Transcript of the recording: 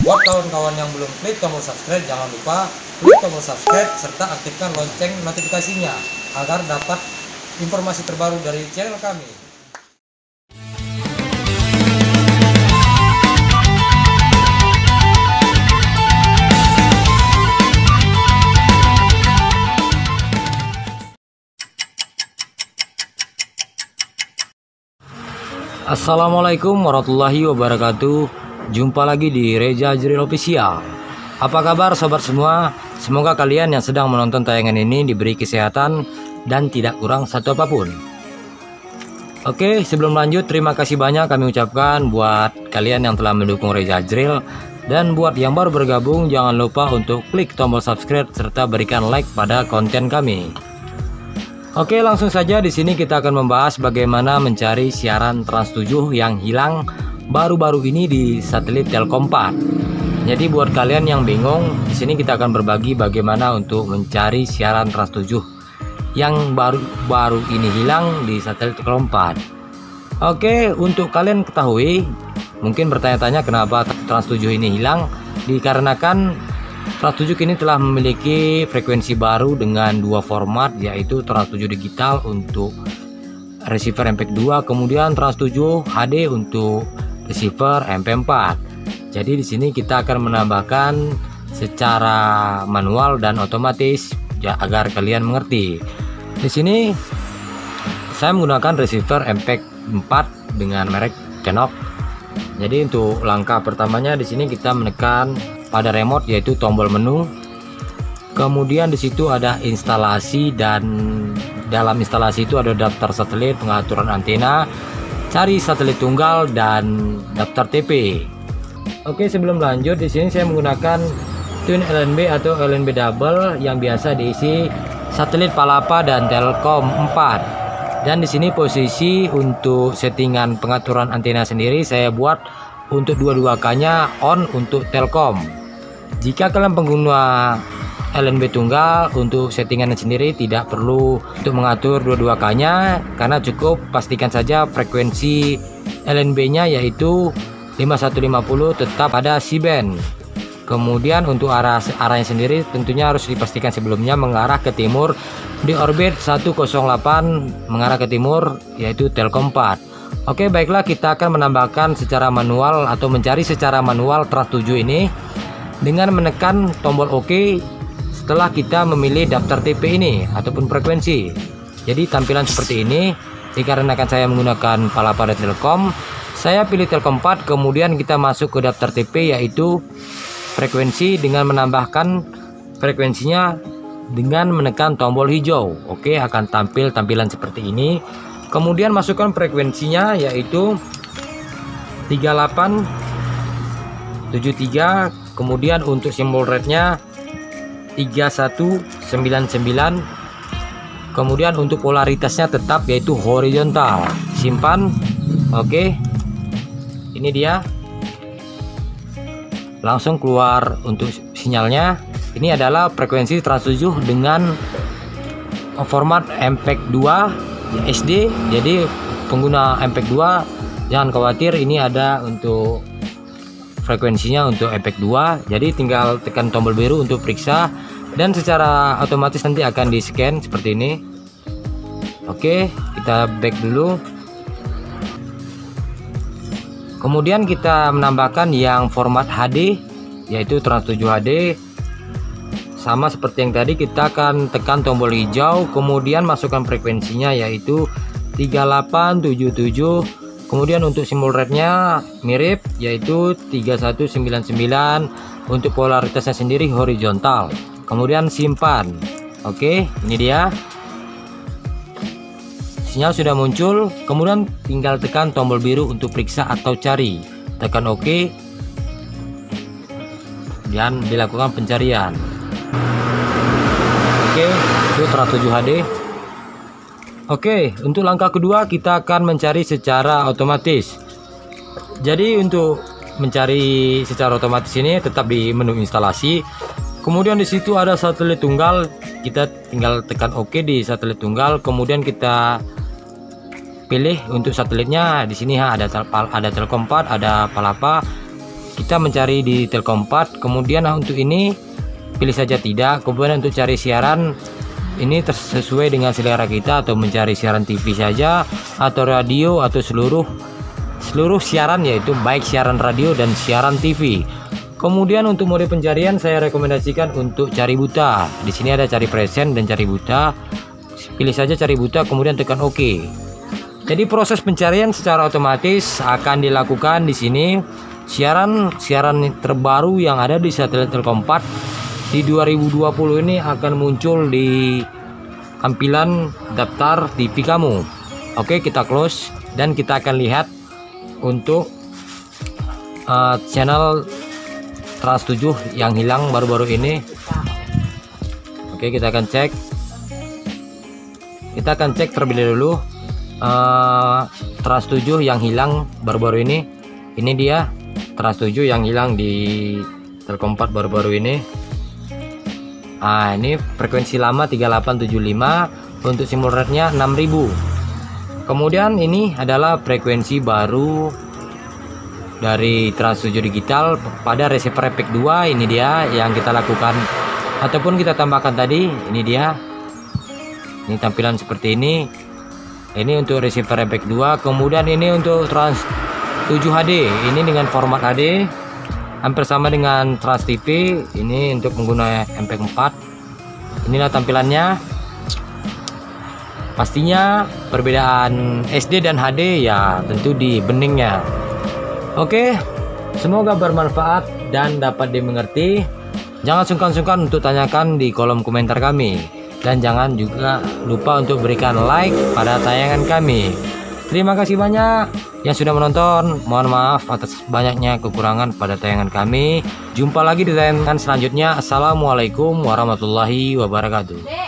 Buat kawan-kawan yang belum klik tombol subscribe, jangan lupa klik tombol subscribe serta aktifkan lonceng notifikasinya agar dapat informasi terbaru dari channel kami. Assalamualaikum warahmatullahi wabarakatuh. Jumpa lagi di Reza Ajril Official. Apa kabar sobat semua? Semoga kalian yang sedang menonton tayangan ini diberi kesehatan dan tidak kurang satu apapun. Oke, sebelum lanjut, terima kasih banyak kami ucapkan buat kalian yang telah mendukung Reza Ajril. Dan buat yang baru bergabung, jangan lupa untuk klik tombol subscribe serta berikan like pada konten kami. Oke, langsung saja di sini kita akan membahas bagaimana mencari siaran Trans 7 yang hilang baru-baru ini di satelit Telkom 4. Jadi buat kalian yang bingung, di sini kita akan berbagi bagaimana untuk mencari siaran Trans 7 yang baru-baru ini hilang di satelit Telkom 4. Oke, untuk kalian ketahui, mungkin bertanya-tanya kenapa Trans 7 ini hilang, dikarenakan Trans 7 kini telah memiliki frekuensi baru dengan dua format, yaitu Trans 7 digital untuk receiver MP2, kemudian Trans 7 HD untuk receiver MP4. Jadi di sini kita akan menambahkan secara manual dan otomatis ya, agar kalian mengerti. Di sini saya menggunakan receiver MP4 dengan merek Kenok. Jadi untuk langkah pertamanya di sini kita menekan pada remote, yaitu tombol menu. Kemudian di situ ada instalasi, dan dalam instalasi itu ada daftar satelit, pengaturan antena, cari satelit tunggal, dan daftar TP. Oke, sebelum lanjut di sini saya menggunakan Twin LNB atau LNB double yang biasa diisi satelit Palapa dan Telkom 4. Dan di sini posisi untuk settingan pengaturan antena sendiri saya buat untuk dua-duanya on untuk Telkom. Jika kalian pengguna LNB tunggal, untuk settingan sendiri tidak perlu untuk mengatur dua-duanya, karena cukup pastikan saja frekuensi LNB-nya yaitu 5150 tetap pada C-band. Kemudian untuk arahnya sendiri tentunya harus dipastikan sebelumnya mengarah ke timur di orbit 108 mengarah ke timur, yaitu Telkom 4. Oke, baiklah, kita akan menambahkan secara manual atau mencari secara manual Trans 7 ini dengan menekan tombol OK setelah kita memilih daftar TP ini ataupun frekuensi. Jadi tampilan seperti ini. Dikarenakan saya menggunakan Palapa dan Telkom, saya pilih Telkom 4, kemudian kita masuk ke daftar TP yaitu frekuensi dengan menambahkan frekuensinya dengan menekan tombol hijau. Oke, akan tampil tampilan seperti ini. Kemudian masukkan frekuensinya yaitu 3873, kemudian untuk simbol rate-nya 3199, kemudian untuk polaritasnya tetap yaitu horizontal. Simpan. Oke, ini dia, langsung keluar untuk sinyalnya. Ini adalah frekuensi Trans 7 dengan format MPEG 2 SD. Jadi pengguna MPEG 2 jangan khawatir, ini ada untuk frekuensinya untuk MPEG 2. Jadi tinggal tekan tombol biru untuk periksa dan secara otomatis nanti akan di scan seperti ini. Oke, kita back dulu. Kemudian kita menambahkan yang format HD yaitu Trans 7 HD. Sama seperti yang tadi, kita akan tekan tombol hijau, kemudian masukkan frekuensinya yaitu 3877. Kemudian untuk simbol rate-nya mirip yaitu 3199. Untuk polaritasnya sendiri horizontal. Kemudian simpan. Oke, ini dia. Sinyal sudah muncul, kemudian tinggal tekan tombol biru untuk periksa atau cari. Tekan OK dan dilakukan pencarian. Oke, itu Trans 7 HD. Oke, untuk langkah kedua kita akan mencari secara otomatis. Jadi untuk mencari secara otomatis ini tetap di menu instalasi. Kemudian di situ ada satelit tunggal, kita tinggal tekan OK di satelit tunggal. Kemudian kita pilih untuk satelitnya. Di sini ada Telkom 4, ada Palapa. kita mencari di Telkompat. Kemudian untuk ini pilih saja tidak. Kemudian untuk cari siaran ini sesuai dengan selera kita, atau mencari siaran TV saja atau radio atau seluruh siaran, yaitu baik siaran radio dan siaran TV. Kemudian untuk mode pencarian saya rekomendasikan untuk cari buta. Di sini ada cari present dan cari buta. Pilih saja cari buta, kemudian tekan OK. Jadi proses pencarian secara otomatis akan dilakukan di sini. Siaran terbaru yang ada di satelit Telkompat di 2020 ini akan muncul di tampilan daftar TV kamu. Oke, kita close dan kita akan lihat untuk channel Trans 7 yang hilang baru-baru ini. Oke, kita akan cek. Kita akan cek terlebih dahulu Trans 7 yang hilang baru-baru ini. Ini dia Trans 7 yang hilang di Telkompat baru-baru ini. Ini frekuensi lama 3875, untuk simbol rednya 6000. Kemudian ini adalah frekuensi baru dari Trans 7 digital pada receiver efek 2. Ini dia yang kita lakukan ataupun kita tambahkan tadi. Ini dia, ini tampilan seperti ini. Ini untuk receiver efek 2. Kemudian ini untuk Trans 7 HD, ini dengan format HD hampir sama dengan Trans TV. Ini untuk pengguna MP4. Inilah tampilannya. Pastinya perbedaan SD dan HD ya tentu di beningnya. Oke, semoga bermanfaat dan dapat dimengerti. Jangan sungkan-sungkan untuk tanyakan di kolom komentar kami, dan jangan juga lupa untuk berikan like pada tayangan kami. Terima kasih banyak yang sudah menonton. Mohon maaf atas banyaknya kekurangan pada tayangan kami. Jumpa lagi di tayangan selanjutnya. Assalamualaikum warahmatullahi wabarakatuh.